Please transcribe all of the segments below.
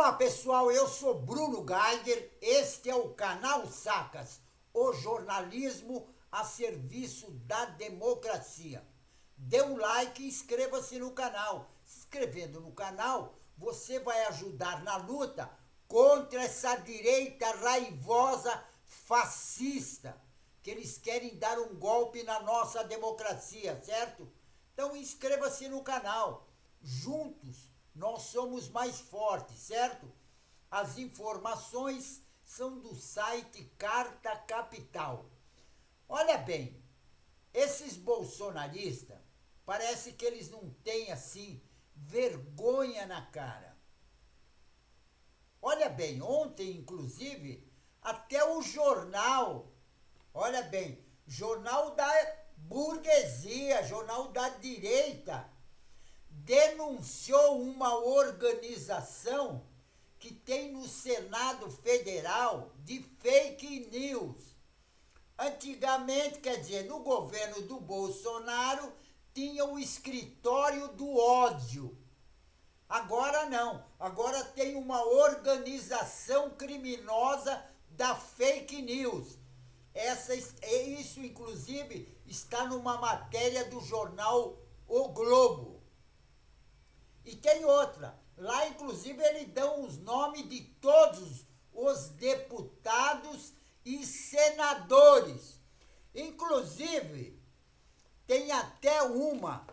Olá pessoal, eu sou Bruno Geiger, este é o canal Sacas, o jornalismo a serviço da democracia. Dê um like e inscreva-se no canal. Se inscrevendo no canal, você vai ajudar na luta contra essa direita raivosa fascista, que eles querem dar um golpe na nossa democracia, certo? Então inscreva-se no canal. Juntos nós somos mais fortes, certo? As informações são do site Carta Capital. Olha bem, esses bolsonaristas, parece que eles não têm, assim, vergonha na cara. Olha bem, ontem, inclusive, até o jornal, olha bem, jornal da burguesia, jornal da direita, denunciou uma organização que tem no Senado Federal de fake news. Antigamente, quer dizer, no governo do Bolsonaro, tinha o escritório do ódio. Agora não, agora tem uma organização criminosa da fake news. Isso, inclusive, está numa matéria do jornal O Globo. E tem outra, lá inclusive eles dão os nomes de todos os deputados e senadores. Inclusive, tem até uma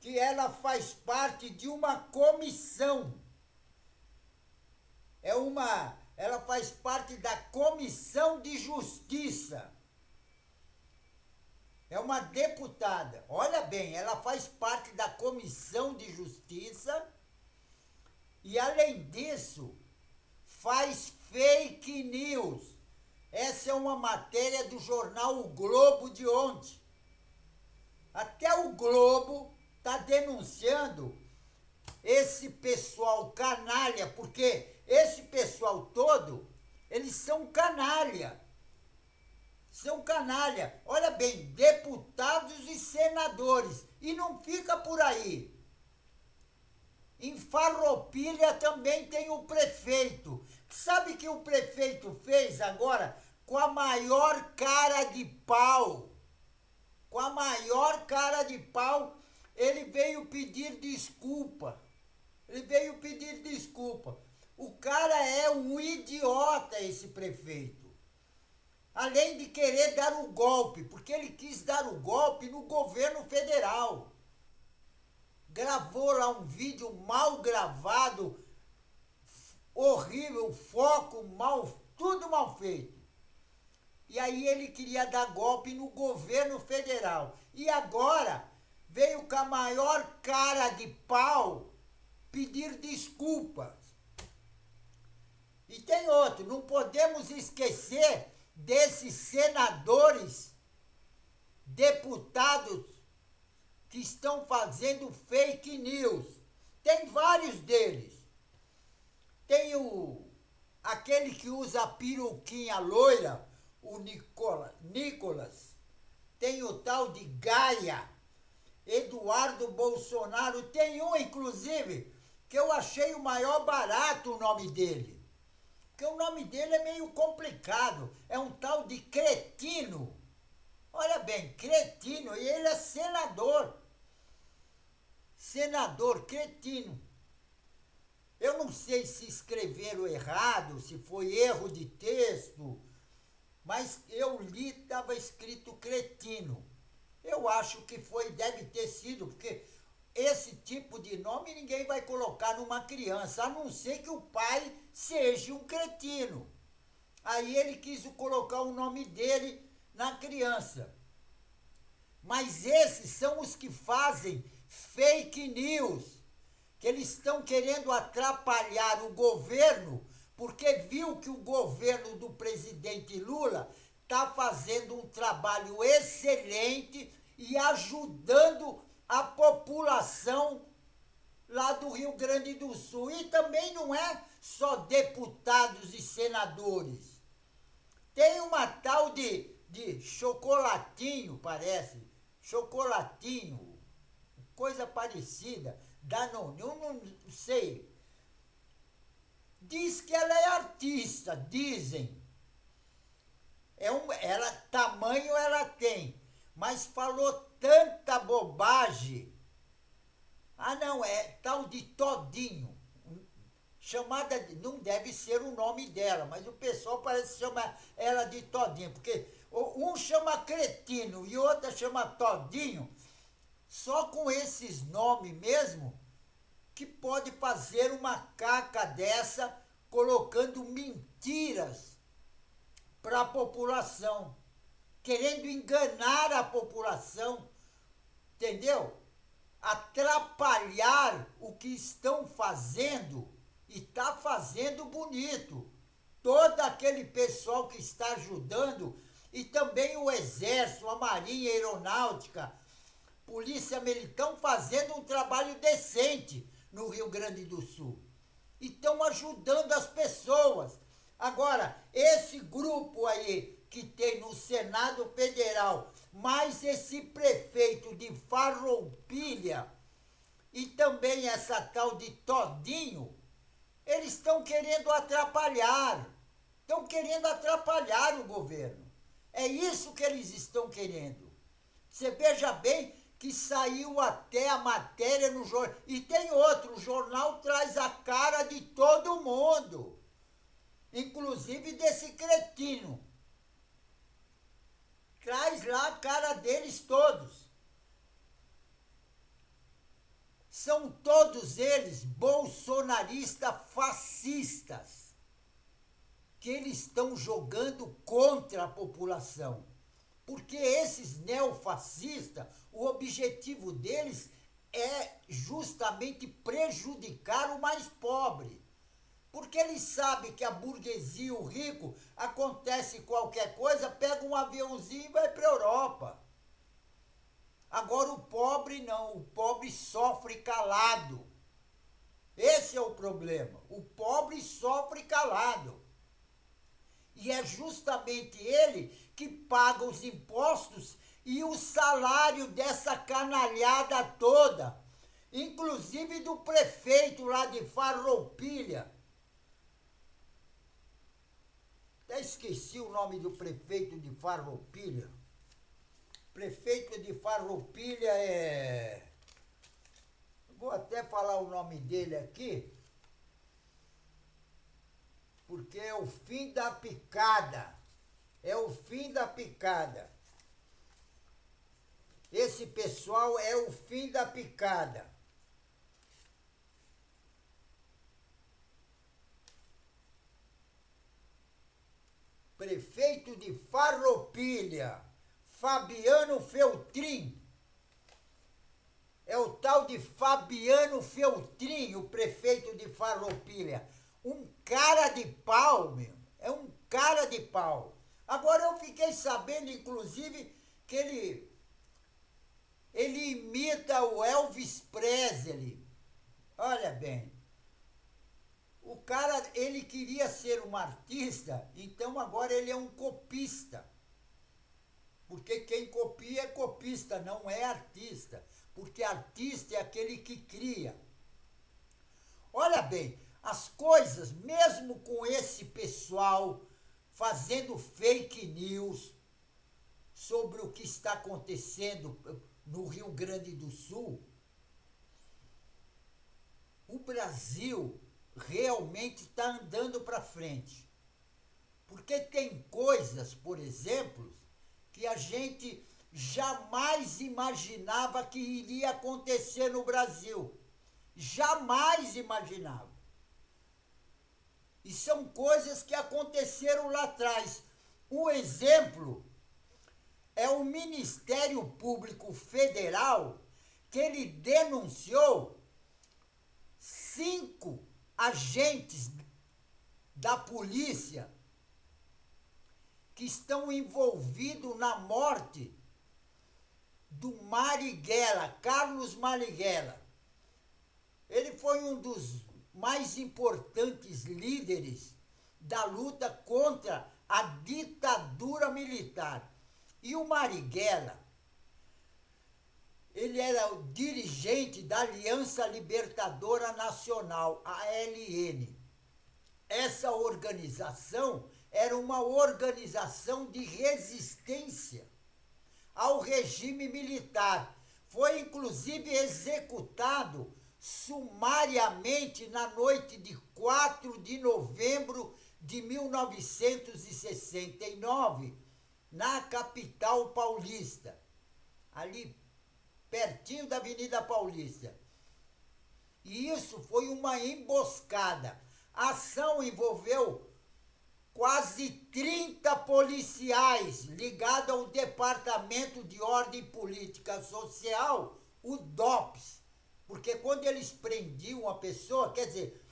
que ela faz parte de uma comissão. Ela faz parte da Comissão de Justiça. É uma deputada. Olha bem, ela faz parte da Comissão de Justiça e, além disso, faz fake news. Essa é uma matéria do jornal O Globo de ontem. Até o Globo está denunciando esse pessoal canalha, porque esse pessoal todo, eles são canalha. São canalha. Olha bem, deputados e senadores. E não fica por aí. Em Farroupilha também tem o prefeito. Sabe o que o prefeito fez agora? Com a maior cara de pau. Com a maior cara de pau, ele veio pedir desculpa. Ele veio pedir desculpa. O cara é um idiota, esse prefeito. Além de querer dar o golpe, porque ele quis dar o golpe no governo federal. Gravou lá um vídeo mal gravado, horrível, foco mal, tudo mal feito. E aí ele queria dar golpe no governo federal. E agora veio com a maior cara de pau pedir desculpas. E tem outro, não podemos esquecer desses senadores, deputados que estão fazendo fake news. Tem vários deles. Tem aquele que usa a peruquinha loira, o Nicolas. Tem o tal de Gaia, Eduardo Bolsonaro. Tem um, inclusive, que eu achei o maior barato o nome dele. Porque o nome dele é meio complicado. É um tal de Cretino. Olha bem, Cretino. E ele é senador. Senador Cretino. Eu não sei se escreveram errado, se foi erro de texto, mas eu li, estava escrito Cretino. Eu acho que deve ter sido, porque esse tipo de nome ninguém vai colocar numa criança, a não ser que o pai seja um cretino. Aí ele quis colocar o nome dele na criança. Mas esses são os que fazem fake news, que eles estão querendo atrapalhar o governo, porque viu que o governo do presidente Lula está fazendo um trabalho excelente e ajudando a população lá do Rio Grande do Sul. E também não é só deputados e senadores. Tem uma tal de Chocolatinho, parece. Chocolatinho, coisa parecida. Danone, eu não sei. diz que ela é artista, dizem. Tamanho ela tem, mas falou tanta bobagem. Ah, não, é tal de Todinho. Chamada, não deve ser o nome dela, mas o pessoal parece que chama ela de Todinho, porque um chama Cretino e outra chama Todinho, só com esses nomes mesmo, que pode fazer uma caca dessa, colocando mentiras para a população, querendo enganar a população, entendeu? Atrapalhar o que estão fazendo e está fazendo bonito. Todo aquele pessoal que está ajudando, e também o Exército, a Marinha, a Aeronáutica, Polícia Militar, estão fazendo um trabalho decente no Rio Grande do Sul. E estão ajudando as pessoas. Agora, esse grupo aí que tem no Senado Federal, mais esse prefeito de Farroupilha e também essa tal de Todinho, eles estão querendo atrapalhar. Estão querendo atrapalhar o governo. É isso que eles estão querendo. Você veja bem que saiu até a matéria no jornal. E tem outro, o jornal traz a cara de todo mundo. Inclusive desse cretino. Traz lá a cara deles todos. São todos eles bolsonaristas fascistas, que eles estão jogando contra a população. Porque esses neofascistas, o objetivo deles é justamente prejudicar o mais pobre. Porque eles sabem que a burguesia, o rico, acontece qualquer coisa, pega um aviãozinho e vai para a Europa. Agora o pobre não, o pobre sofre calado. Esse é o problema, o pobre sofre calado. E é justamente ele que paga os impostos e o salário dessa canalhada toda, inclusive do prefeito lá de Farroupilha. Até esqueci o nome do prefeito de Farroupilha. Prefeito de Farroupilha é... Vou até falar o nome dele aqui, porque é o fim da picada. É o fim da picada. Esse pessoal é o fim da picada. Prefeito de Farroupilha, Fabiano Feltrin. É o tal de Fabiano Feltrin, o prefeito de Farroupilha. Um cara de pau, meu. É um cara de pau. Agora eu fiquei sabendo, inclusive, que ele imita o Elvis Presley. Olha bem. O cara, ele queria ser um artista, então agora ele é um copista. Porque quem copia é copista, não é artista. Porque artista é aquele que cria. Olha bem, as coisas, mesmo com esse pessoal fazendo fake news sobre o que está acontecendo no Rio Grande do Sul, o Brasil realmente está andando para frente. Porque tem coisas, por exemplo, que a gente jamais imaginava que iria acontecer no Brasil. Jamais imaginava. E são coisas que aconteceram lá atrás. Um exemplo é o Ministério Público Federal, que ele denunciou 5 agentes da polícia que estão envolvidos na morte do Marighella, Carlos Marighella. Ele foi um dos mais importantes líderes da luta contra a ditadura militar. E o Marighella, ele era o dirigente da Aliança Libertadora Nacional, a ALN. essa organização era uma organização de resistência ao regime militar. Foi inclusive executado sumariamente na noite de 4 de novembro de 1969, na capital paulista, ali pertinho da Avenida Paulista. E isso foi uma emboscada. A ação envolveu quase 30 policiais ligados ao Departamento de Ordem Política Social, o DOPS. Porque quando eles prendiam a pessoa, quer dizer,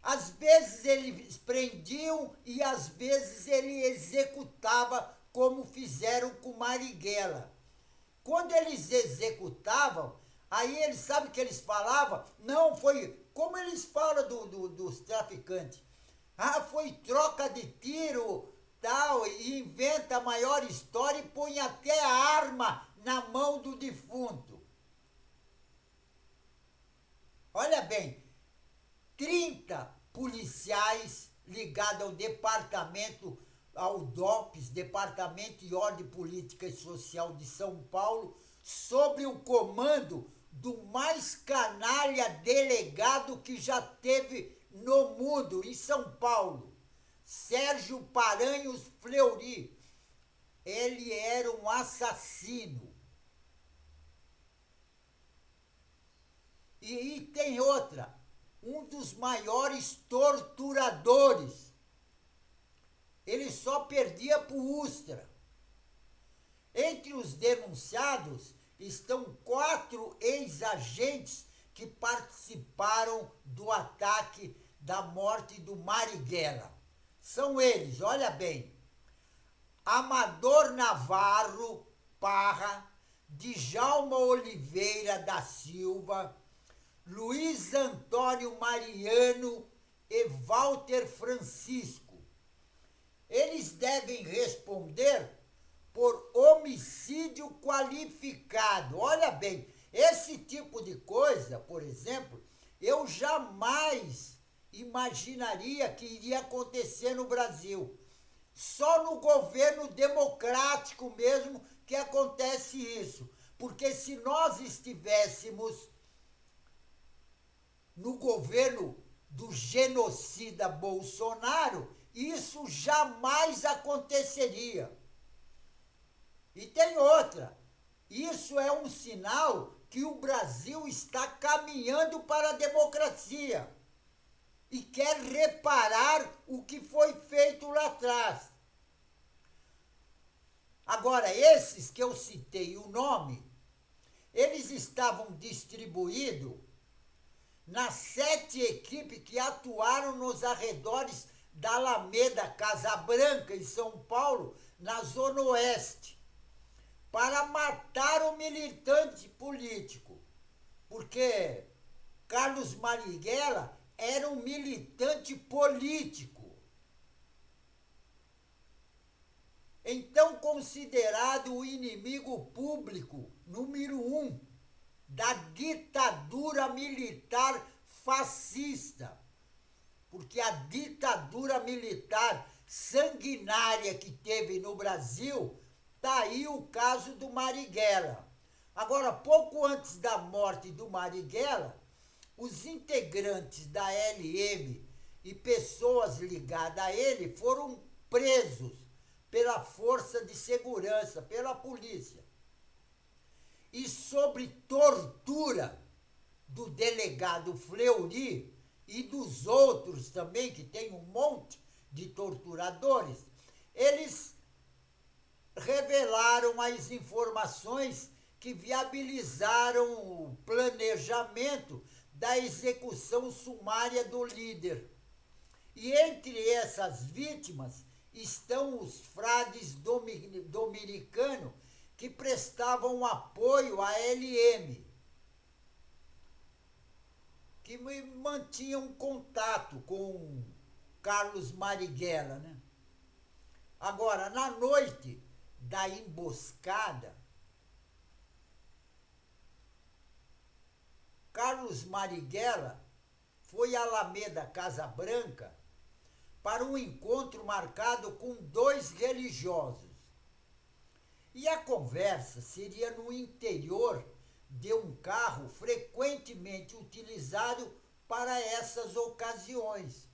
às vezes eles prendiam e às vezes ele executava, como fizeram com Marighella. Quando eles executavam, aí eles, sabe o que eles falavam? Não, foi como eles falam dos traficantes. Ah, foi troca de tiro, tal, e inventa a maior história e põe até a arma na mão do defunto. Olha bem, 30 policiais ligados ao departamento, ao DOPS, Departamento de Ordem Política e Social de São Paulo, sob o comando do mais canalha delegado que já teve no mundo, em São Paulo, Sérgio Paranhos Fleury. Ele era um assassino. E tem outra, um dos maiores torturadores. Ele só perdia para o Ustra. Entre os denunciados estão 4 ex-agentes que participaram do ataque da morte do Marighella. São eles, olha bem, Amador Navarro Parra, Djalma Oliveira da Silva, Luiz Antônio Mariano e Walter Francisco. Eles devem responder por homicídio qualificado. Olha bem, esse tipo de coisa, por exemplo, eu jamais imaginaria que iria acontecer no Brasil. Só no governo democrático mesmo que acontece isso. Porque se nós estivéssemos no governo do genocida Bolsonaro, isso jamais aconteceria. E tem outra, isso é um sinal que o Brasil está caminhando para a democracia e quer reparar o que foi feito lá atrás. Agora, esses que eu citei o nome, eles estavam distribuídos nas 7 equipes que atuaram nos arredores da Alameda Casa Branca, em São Paulo, na Zona Oeste, para matar o militante político. Porque Carlos Marighella era um militante político. Então, considerado o inimigo público número 1 da ditadura militar fascista. Porque a ditadura militar sanguinária que teve no Brasil, está aí o caso do Marighella. Agora, pouco antes da morte do Marighella, os integrantes da LM e pessoas ligadas a ele foram presos pela força de segurança, pela polícia. E sobre tortura do delegado Fleury e dos outros também, que tem um monte de torturadores, eles revelaram as informações que viabilizaram o planejamento da execução sumária do líder. E entre essas vítimas estão os frades dominicanos que prestavam apoio à LM, que mantinham contato com Carlos Marighella, né? Agora, na noite da emboscada, Carlos Marighella foi à Alameda Casa Branca para um encontro marcado com 2 religiosos. E a conversa seria no interior de um carro frequentemente utilizado para essas ocasiões.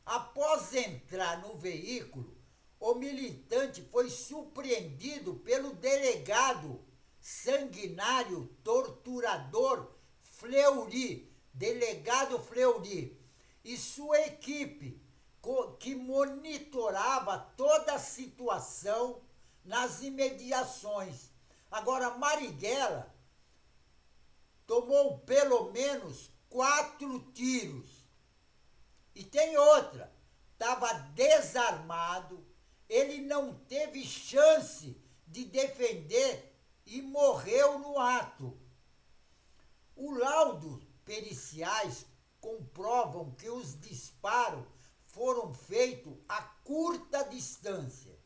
Após entrar no veículo, o militante foi surpreendido pelo delegado sanguinário, torturador Fleury, delegado Fleury, e sua equipe, que monitorava toda a situação nas imediações. Agora, Marighella tomou pelo menos 4 tiros. E tem outra, estava desarmado, ele não teve chance de defender e morreu no ato. O laudo periciais comprovam que os disparos foram feitos a curta distância.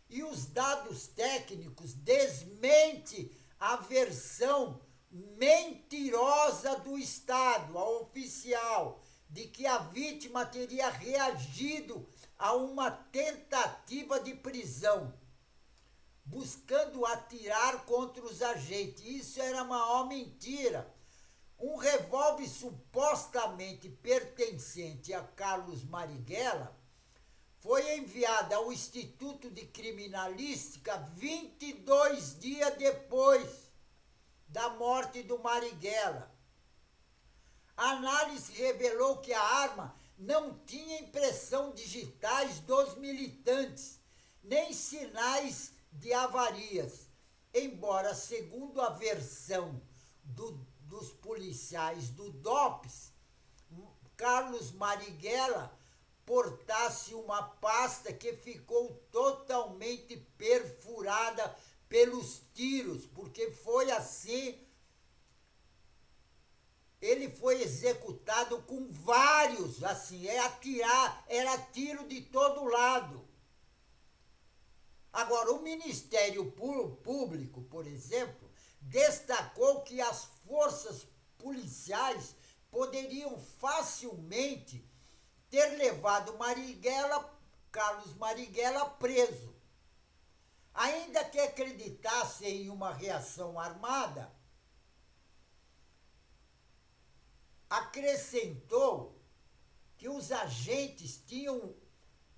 E os dados técnicos desmentem a versão mentirosa do Estado, a oficial, de que a vítima teria reagido a uma tentativa de prisão, buscando atirar contra os agentes. Isso era a maior mentira. Um revólver supostamente pertencente a Carlos Marighella foi enviado ao Instituto de Criminalística 22 dias depois da morte do Marighella. A análise revelou que a arma não tinha impressão digitais dos militantes, nem sinais de avarias, embora, segundo a versão dos policiais do DOPS, Carlos Marighella portasse uma pasta que ficou totalmente perfurada pelos tiros, porque foi assim. Ele foi executado com vários, assim, era tiro de todo lado. Agora, o Ministério Público, por exemplo, destacou que as forças policiais poderiam facilmente ter levado Carlos Marighella preso. Ainda que acreditasse em uma reação armada, acrescentou que os agentes tinham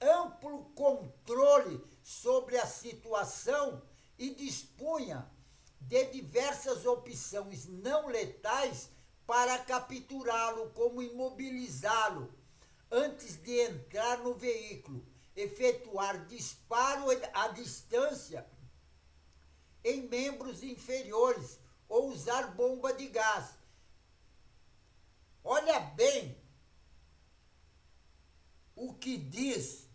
amplo controle sobre a situação e dispunha de diversas opções não letais para capturá-lo, como imobilizá-lo antes de entrar no veículo, efetuar disparo à distância em membros inferiores ou usar bomba de gás. Olha bem o que diz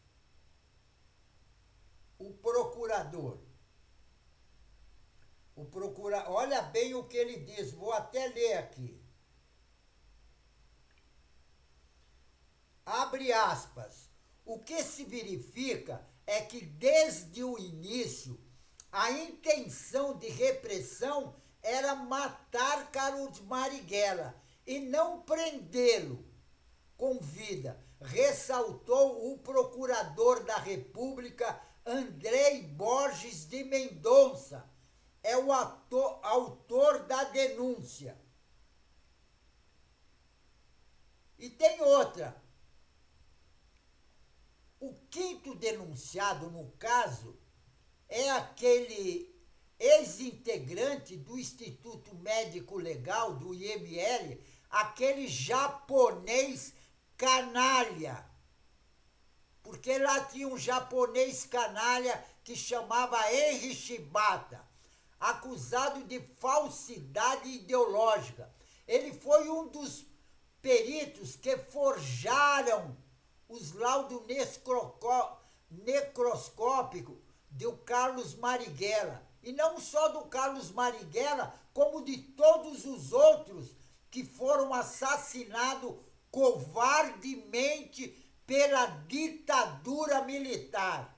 o procurador. Olha bem o que ele diz, vou até ler aqui. Abre aspas. O que se verifica é que desde o início a intenção de repressão era matar Carlos Marighella e não prendê-lo com vida, ressaltou o procurador da República Andrei Borges de Mendonça, é o autor da denúncia. E tem outra. O quinto denunciado no caso é aquele ex-integrante do Instituto Médico Legal, do IML, aquele japonês canalha. Porque lá tinha um japonês canalha que chamava Henry Shibata, acusado de falsidade ideológica. Ele foi um dos peritos que forjaram os laudos necroscópicos do Carlos Marighella. E não só do Carlos Marighella, como de todos os outros que foram assassinados covardemente pela ditadura militar,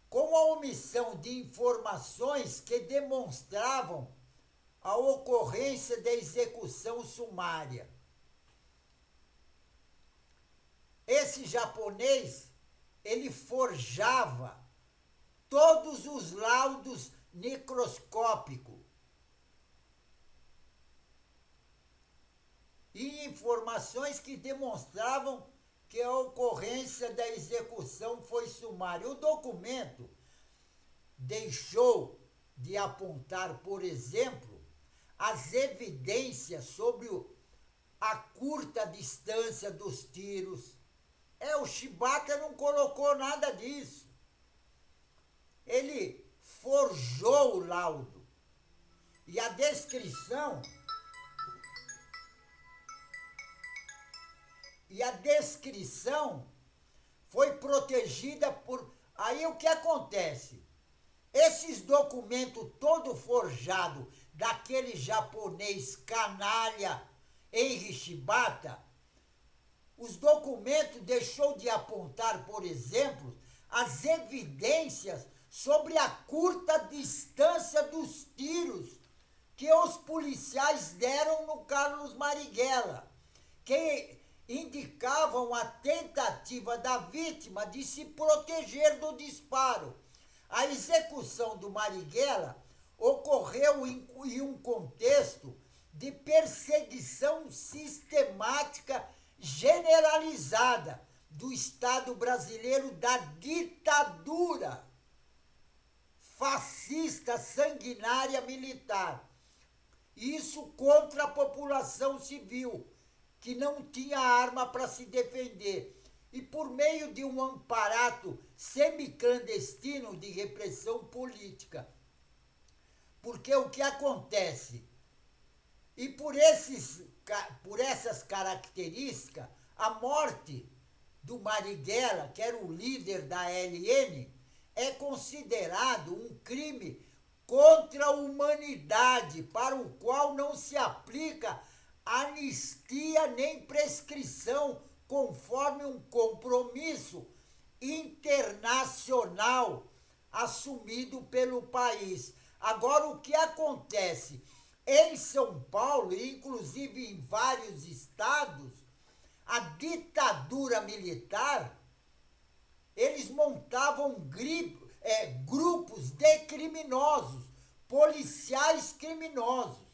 com a omissão de informações que demonstravam a ocorrência da execução sumária. esse japonês, ele forjava todos os laudos necroscópicos e informações que demonstravam que a ocorrência da execução foi sumária. O documento deixou de apontar, por exemplo, as evidências sobre a curta distância dos tiros. O Shibata não colocou nada disso. Ele forjou o laudo. E a descrição foi protegida por... Aí o que acontece? Esses documentos todo forjado daquele japonês canalha Henry Shibata, os documentos deixou de apontar, por exemplo, as evidências sobre a curta distância dos tiros que os policiais deram no Carlos Marighella, que indicavam a tentativa da vítima de se proteger do disparo. A execução do Marighella ocorreu em um contexto de perseguição sistemática generalizada do Estado brasileiro, da ditadura fascista, sanguinária, militar. Isso contra a população civil, que não tinha arma para se defender. E por meio de um aparato semiclandestino de repressão política. Porque o que acontece? E por essas características, a morte do Marighella, que era o líder da LN, é considerado um crime contra a humanidade, para o qual não se aplica anistia nem prescrição, conforme um compromisso internacional assumido pelo país. Agora, o que acontece? Em São Paulo, inclusive em vários estados, a ditadura militar, eles montavam grupos de criminosos, policiais criminosos,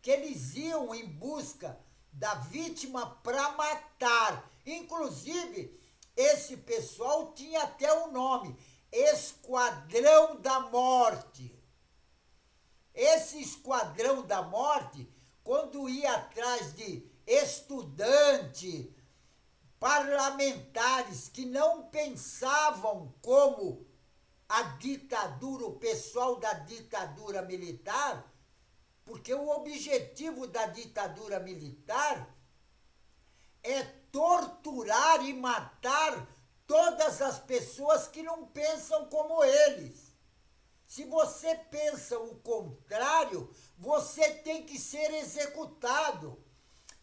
que eles iam em busca da vítima para matar. Inclusive, esse pessoal tinha até o nome, Esquadrão da Morte. Esse Esquadrão da Morte, quando ia atrás de estudante, parlamentares que não pensavam como a ditadura, o pessoal da ditadura militar, porque o objetivo da ditadura militar é torturar e matar todas as pessoas que não pensam como eles. Se você pensa o contrário, você tem que ser executado.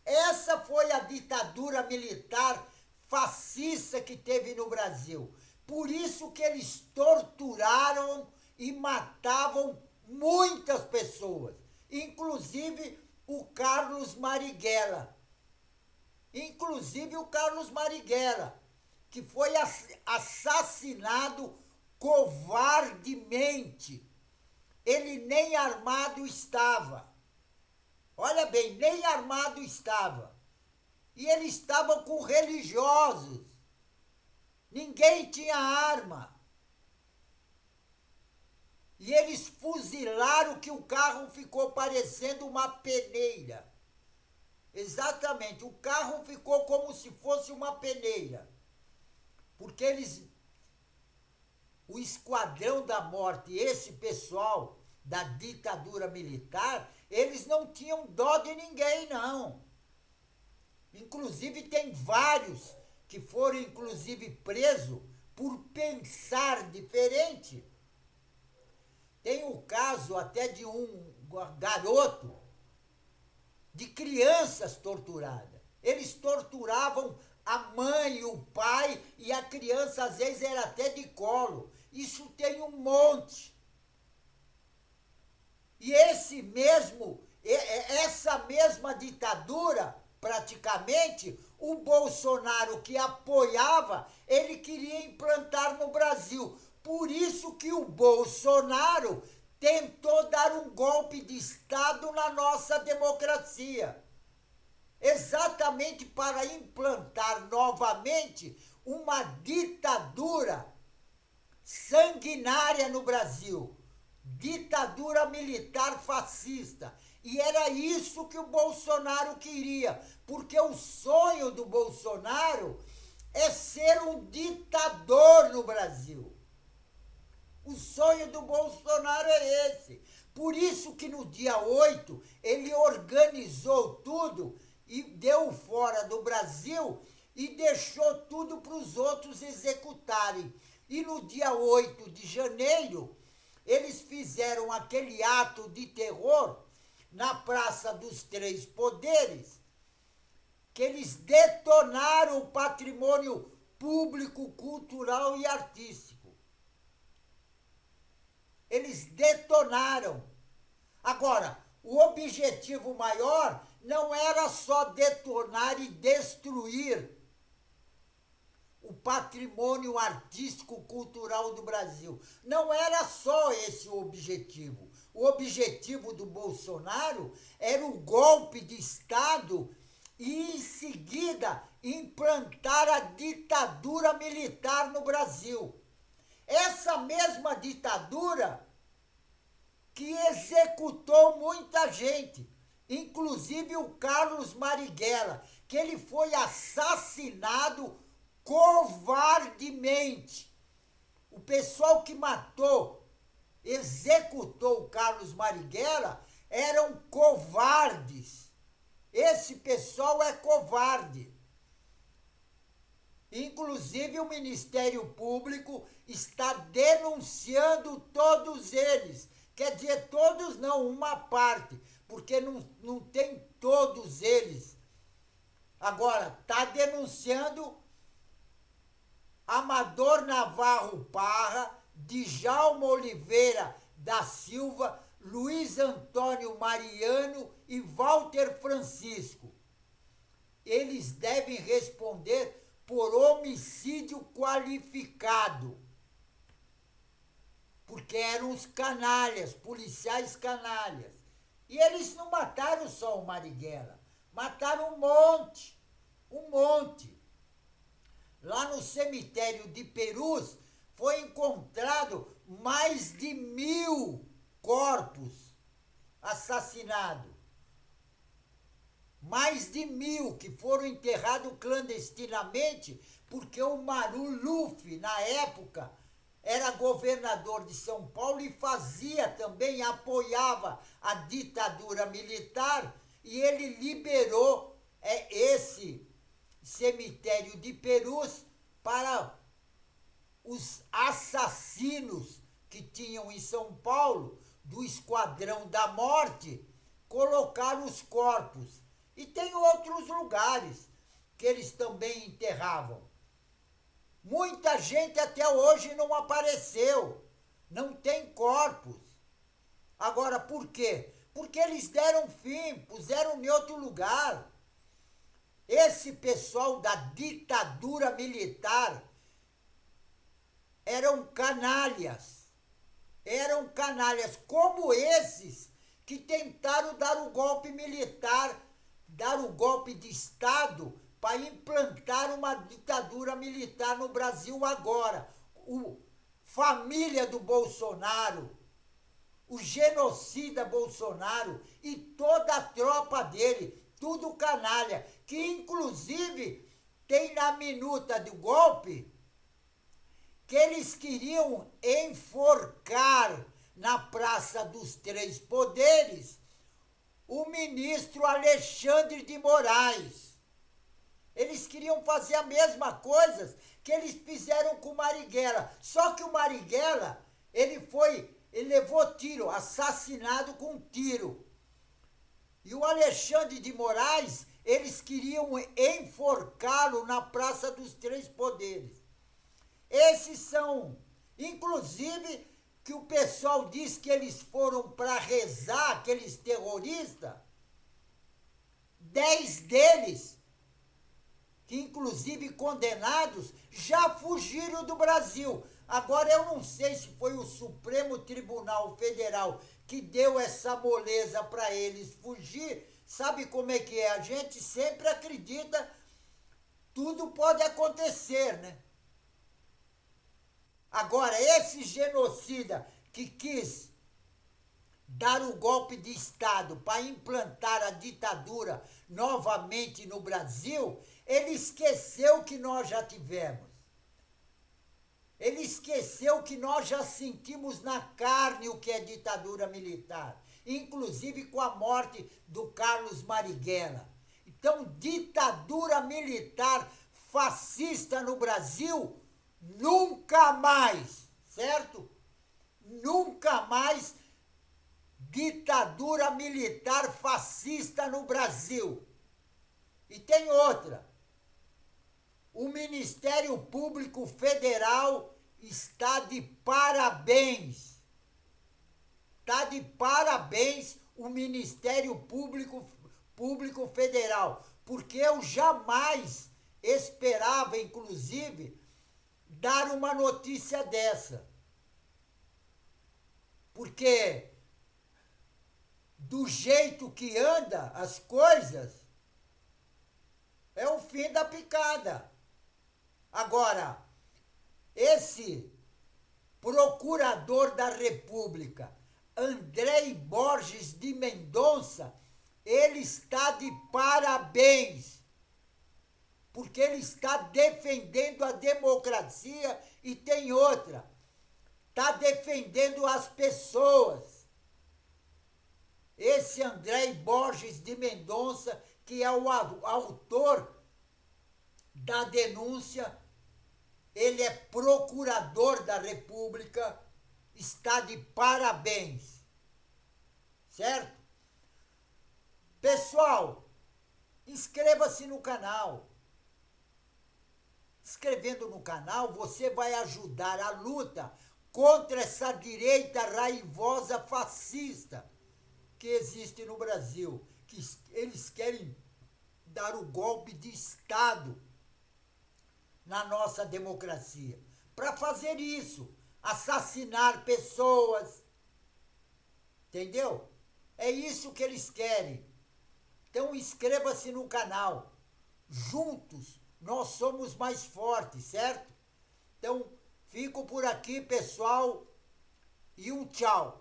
Essa foi a ditadura militar fascista que teve no Brasil. Por isso que eles torturaram e matavam muitas pessoas, inclusive o Carlos Marighella. Que foi assassinado covardemente. Ele nem armado estava. Olha bem, nem armado estava. E ele estava com religiosos. Ninguém tinha arma. E eles fuzilaram que o carro ficou parecendo uma peneira. Exatamente, o carro ficou como se fosse uma peneira. Porque o Esquadrão da Morte, esse pessoal da ditadura militar, eles não tinham dó de ninguém, não. Inclusive, tem vários que foram, inclusive, presos por pensar diferente. Tem o caso até de um garoto, de crianças torturadas. Eles torturavam a mãe e o pai, e a criança, às vezes, era até de colo. Isso tem um monte. E essa mesma ditadura, praticamente, O Bolsonaro, que apoiava, ele queria implantar no Brasil. Por isso que o Bolsonaro tentou dar um golpe de Estado na nossa democracia. Exatamente para implantar novamente uma ditadura sanguinária no Brasil. Ditadura militar fascista. E era isso que o Bolsonaro queria, porque o sonho do Bolsonaro é ser um ditador no Brasil. O sonho do Bolsonaro é esse. Por isso que no dia 8 ele organizou tudo e deu fora do Brasil e deixou tudo para os outros executarem. E no dia 8 de janeiro, eles fizeram aquele ato de terror na Praça dos Três Poderes, que eles detonaram o patrimônio público, cultural e artístico. Eles detonaram. Agora, o objetivo maior não era só detonar e destruir o patrimônio artístico cultural do Brasil. Não era só esse o objetivo. O objetivo do Bolsonaro era o golpe de Estado e, em seguida, implantar a ditadura militar no Brasil. Essa mesma ditadura que executou muita gente, inclusive o Carlos Marighella, que ele foi assassinado covardemente. O pessoal que executou o Carlos Marighella eram covardes. Esse pessoal é covarde. Inclusive o Ministério Público está denunciando todos eles. Quer dizer, todos não, uma parte, porque não tem todos eles. Agora, está denunciando Amador Navarro Parra, Djalma Oliveira da Silva, Luiz Antônio Mariano e Walter Francisco. Eles devem responder por homicídio qualificado, porque eram os canalhas, policiais canalhas. E eles não mataram só o Marighella, mataram um monte. Lá no cemitério de Perus foi encontrado mais de 1000 corpos assassinados. Mais de 1000 que foram enterrados clandestinamente, porque o Maluf, na época, era governador de São Paulo e fazia também, apoiava a ditadura militar, e ele liberou esse cemitério de Perus para os assassinos que tinham em São Paulo, do Esquadrão da Morte, colocar os corpos. E tem outros lugares que eles também enterravam. Muita gente até hoje não apareceu, não tem corpos. Agora, por quê? Porque eles deram fim, puseram em outro lugar. Esse pessoal da ditadura militar eram canalhas como esses que tentaram dar o golpe militar, dar o golpe de Estado para implantar uma ditadura militar no Brasil agora. Família do Bolsonaro, o genocida Bolsonaro e toda a tropa dele, tudo canalha, que inclusive tem na minuta do golpe que eles queriam enforcar na Praça dos Três Poderes o ministro Alexandre de Moraes. Eles queriam fazer a mesma coisa que eles fizeram com o Marighella. Só que o Marighella, ele levou tiro, assassinado com tiro. E o Alexandre de Moraes, eles queriam enforcá-lo na Praça dos Três Poderes. Esses são, inclusive, que o pessoal diz que eles foram para rezar, aqueles terroristas. 10 deles inclusive condenados, já fugiram do Brasil. Agora, eu não sei se foi o Supremo Tribunal Federal que deu essa moleza para eles fugir. Sabe como é que é? A gente sempre acredita, tudo pode acontecer, né? Agora, esse genocida que quis dar o golpe de Estado para implantar a ditadura novamente no Brasil, ele esqueceu que nós já tivemos. Ele esqueceu que nós já sentimos na carne o que é ditadura militar, inclusive com a morte do Carlos Marighella. Então, ditadura militar fascista no Brasil, nunca mais, certo? Nunca mais ditadura militar fascista no Brasil. E tem outra. O Ministério Público Federal está de parabéns. Está de parabéns o Ministério Público Federal, porque eu jamais esperava, inclusive, dar uma notícia dessa. Porque do jeito que anda as coisas, é o fim da picada. Agora, esse procurador da República, Andrei Borges de Mendonça, ele está de parabéns, porque ele está defendendo a democracia e tem outra, está defendendo as pessoas. Esse Andrei Borges de Mendonça, que é o autor da denúncia, ele é procurador da República, está de parabéns, certo? Pessoal, inscreva-se no canal. Inscrevendo no canal, você vai ajudar a luta contra essa direita raivosa fascista que existe no Brasil, que eles querem dar o golpe de Estado na nossa democracia. Para fazer isso, assassinar pessoas, entendeu? É isso que eles querem. Então inscreva-se no canal. Juntos nós somos mais fortes, certo? Então fico por aqui, pessoal, e um tchau.